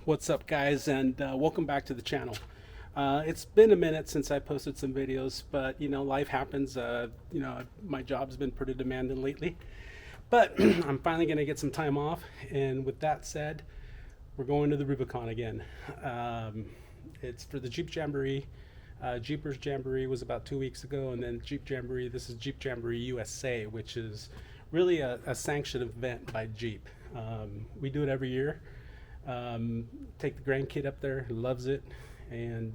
What's up, guys, and welcome back to the channel. It's been a minute since I posted some videos, but life happens. My job's been pretty demanding lately, but I'm finally going to get some time off. And with that said, we're going to the Rubicon again. It's for the Jeep Jamboree. Jeepers Jamboree was about 2 weeks ago, and then Jeep Jamboree, this is Jeep Jamboree USA, which is really a sanctioned event by Jeep. We do it every year. Take the grandkid up there, who loves it, and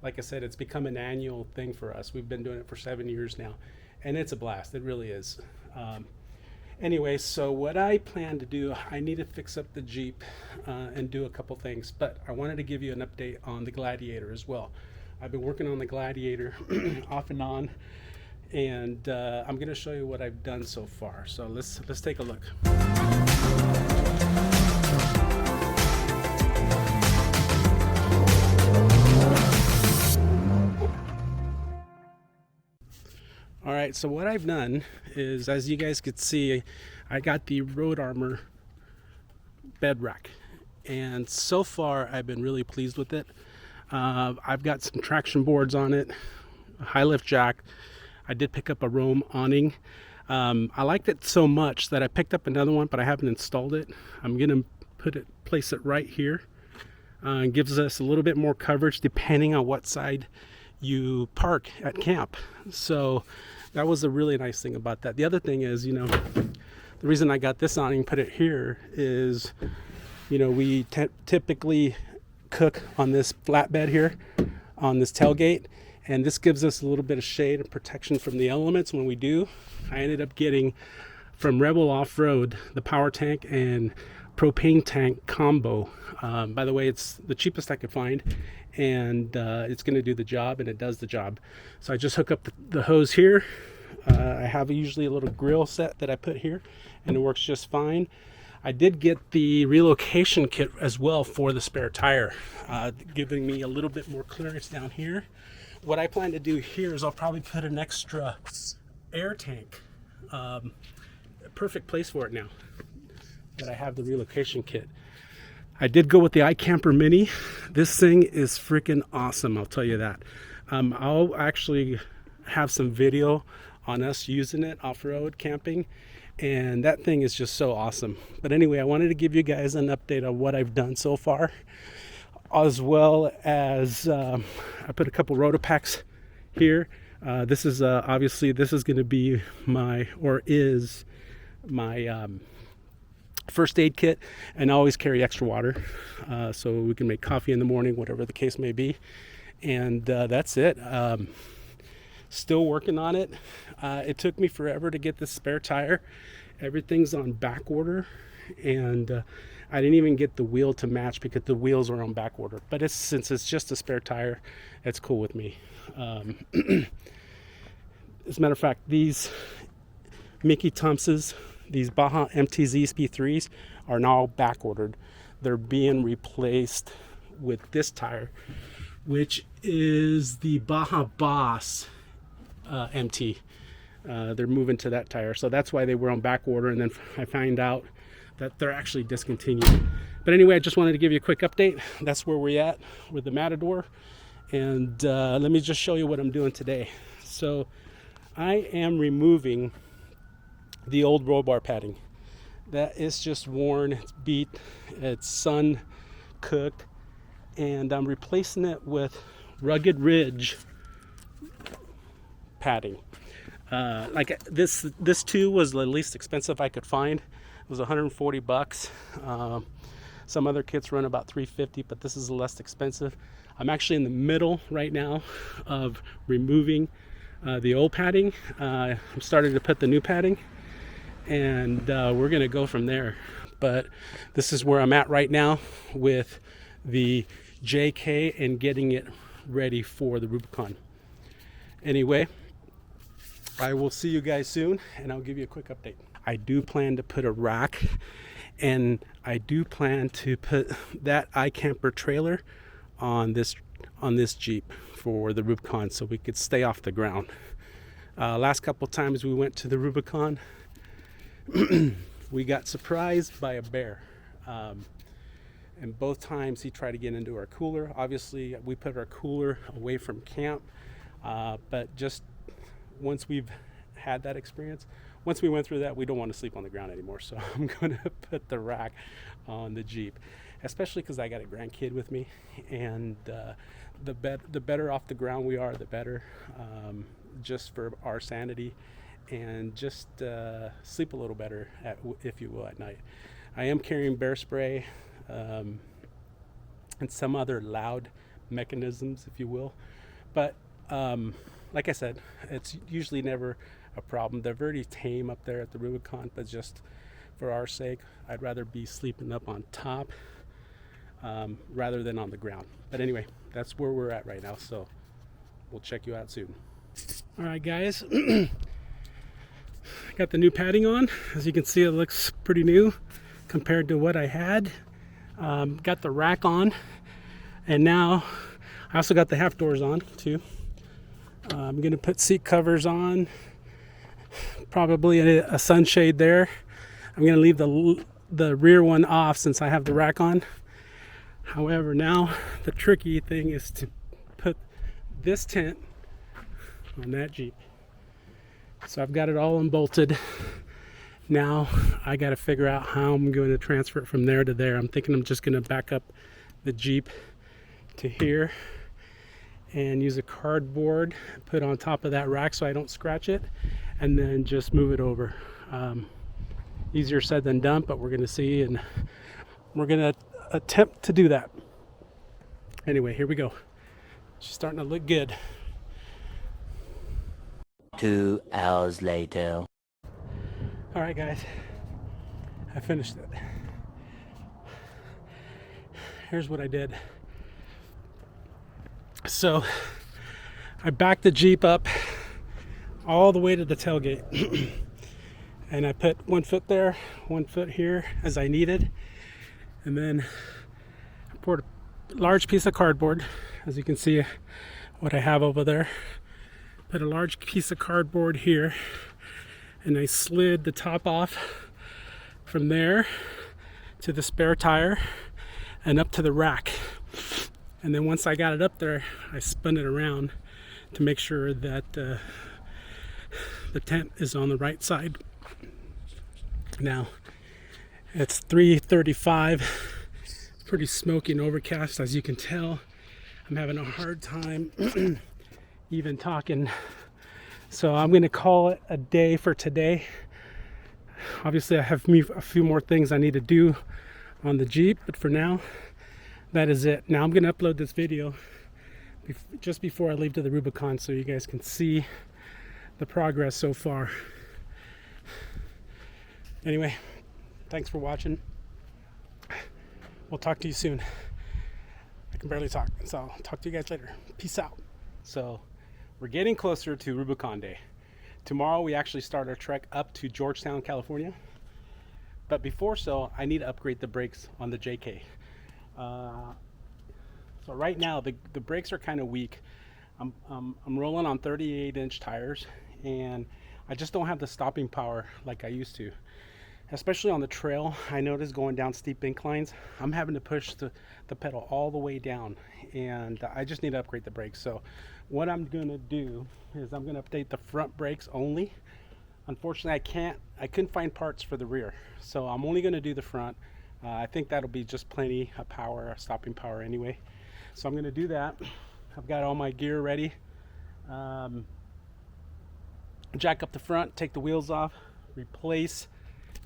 like I said, it's become an annual thing for us. We've been doing it for 7 years now, and it's a blast. It really is. Anyway, so what I plan to do, I need to fix up the Jeep and do a couple things, but I wanted to give you an update on the Gladiator as well. I've been working on the Gladiator off and on, and I'm going to show you what I've done so far. So let's take a look. All right, so what I've done is, as you guys could see, I got the Road Armor bed rack, and so far I've been really pleased with it. I've got some traction boards on it, a high lift jack. I did pick up a Roam awning. I liked it so much that I picked up another one, but I haven't installed it. I'm gonna place it right here. It gives us a little bit more coverage depending on what side you park at camp. So that was a really nice thing about that. The other thing is, the reason I got this awning, put it here, is we typically cook on this flatbed here on this tailgate, and this gives us a little bit of shade and protection from the elements when we do. I ended up getting from Rebel Off-Road the power tank and propane tank combo. By the way, it's the cheapest I could find, and it's going to do the job, and it does the job. So I just hook up the hose here. I have usually a little grill set that I put here, and it works just fine. I did get the relocation kit as well for the spare tire, giving me a little bit more clearance down here. What I plan to do here is I'll probably put an extra air tank. A perfect place for it now that I have the relocation kit. I did go with the iCamper Mini. This thing is freaking awesome, I'll tell you that. I'll actually have some video on us using it off-road camping, and that thing is just so awesome. But anyway, I wanted to give you guys an update on what I've done so far, as well as I put a couple Rotopacks here. This is obviously, this is going to be my first aid kit, and I always carry extra water so we can make coffee in the morning, whatever the case may be. And that's it. Still working on it. It took me forever to get this spare tire. Everything's on back order, and I didn't even get the wheel to match because the wheels are on back order. But since it's just a spare tire, it's cool with me. As a matter of fact, these Mickey Thompsons, these Baja MTZ SP3s are now back ordered. They're being replaced with this tire, which is the Baja Boss MT. They're moving to that tire, so that's why they were on back order, and then I find out that they're actually discontinued. But anyway, I just wanted to give you a quick update. That's where we're at with the Matador, and let me just show you what I'm doing today. So I am removing the old roll bar padding. That is just worn, it's beat, it's sun cooked, and I'm replacing it with Rugged Ridge padding. Like this too was the least expensive I could find. It was 140 bucks. Some other kits run about 350, but this is the less expensive. I'm actually in the middle right now of removing the old padding. I'm starting to put the new padding, and we're gonna go from there. But this is where I'm at right now with the JK and getting it ready for the Rubicon. Anyway, I will see you guys soon, and I'll give you a quick update. I do plan to put a rack, and I do plan to put that iCamper trailer on this Jeep for the Rubicon, so we could stay off the ground. Last couple times we went to the Rubicon, we got surprised by a bear. and both times he tried to get into our cooler. Obviously, we put our cooler away from camp, but just once we've had that experience, once we went through that, we don't want to sleep on the ground anymore. So I'm going to put the rack on the Jeep, especially because I got a grandkid with me, and the better off the ground we are, the better, just for our sanity, and just sleep a little better, if you will, at night. I am carrying bear spray and some other loud mechanisms, if you will, but like I said, it's usually never a problem. They're very tame up there at the Rubicon, but just for our sake, I'd rather be sleeping up on top rather than on the ground. But anyway, that's where we're at right now, so we'll check you out soon. All right, guys. Got the new padding on. As you can see, it looks pretty new compared to what I had. Got the rack on, and now I also got the half doors on too. I'm gonna put seat covers on, probably a sunshade there. I'm gonna leave the rear one off since I have the rack on. However, now the tricky thing is to put this tent on that Jeep. So I've got it all unbolted. Now I got to figure out how I'm going to transfer it from there to there. I'm thinking I'm just going to back up the Jeep to here and use a cardboard, put on top of that rack so I don't scratch it, and then just move it over. Easier said than done, but we're going to see, and we're going to attempt to do that. Anyway, here we go. She's starting to look good. 2 hours later. All right, guys, I finished it. Here's what I did. So I backed the Jeep up all the way to the tailgate. And I put 1 foot there, 1 foot here as I needed. And then I poured a large piece of cardboard, as you can see what I have over there. Put a large piece of cardboard here, and I slid the top off from there to the spare tire and up to the rack. And then once I got it up there, I spun it around to make sure that the tent is on the right side. Now it's 3:35. It's pretty smoky and overcast, as you can tell. I'm having a hard time even talking, so I'm gonna call it a day for today. Obviously I have a few more things I need to do on the Jeep, but for now that is it. Now I'm gonna upload this video just before I leave to the Rubicon so you guys can see the progress so far. Anyway, thanks for watching. We'll talk to you soon. I can barely talk, so I'll talk to you guys later. Peace out. So we're getting closer to Rubicon Day. Tomorrow we actually start our trek up to Georgetown, California. But before so, I need to upgrade the brakes on the JK. So right now the brakes are kind of weak. I'm rolling on 38-inch tires, and I just don't have the stopping power like I used to. Especially on the trail, I notice going down steep inclines, I'm having to push the pedal all the way down, and I just need to upgrade the brakes. So what I'm gonna do is I'm gonna update the front brakes only. Unfortunately, I couldn't find parts for the rear, so I'm only gonna do the front. I think that'll be just plenty of power, stopping power anyway. So I'm gonna do that. I've got all my gear ready. Jack up the front, take the wheels off, replace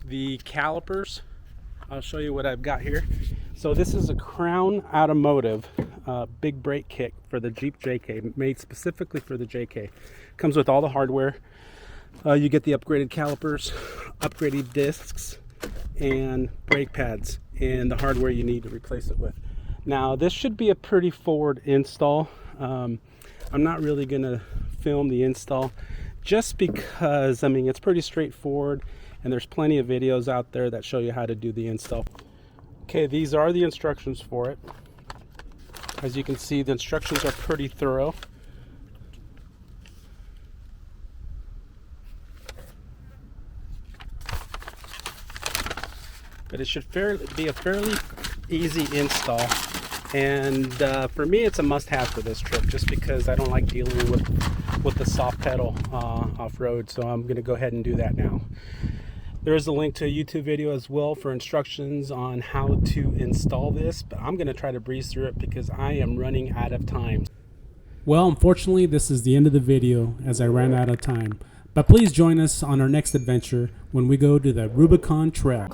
the calipers. I'll show you what I've got here. So this is a Crown Automotive big brake kit for the Jeep JK, made specifically for the JK. Comes with all the hardware. You get the upgraded calipers, upgraded discs, and brake pads, and the hardware you need to replace it with. Now this should be a pretty forward install. I'm not really gonna film the install just because, I mean, it's pretty straightforward, and there's plenty of videos out there that show you how to do the install. Okay, these are the instructions for it. As you can see, the instructions are pretty thorough. But it should be a fairly easy install. And for me, it's a must-have for this trip, just because I don't like dealing with the soft pedal off-road. So I'm going to go ahead and do that now. There is a link to a YouTube video as well for instructions on how to install this, but I'm going to try to breeze through it because I am running out of time. Well, unfortunately, this is the end of the video as I ran out of time. But please join us on our next adventure when we go to the Rubicon Trail.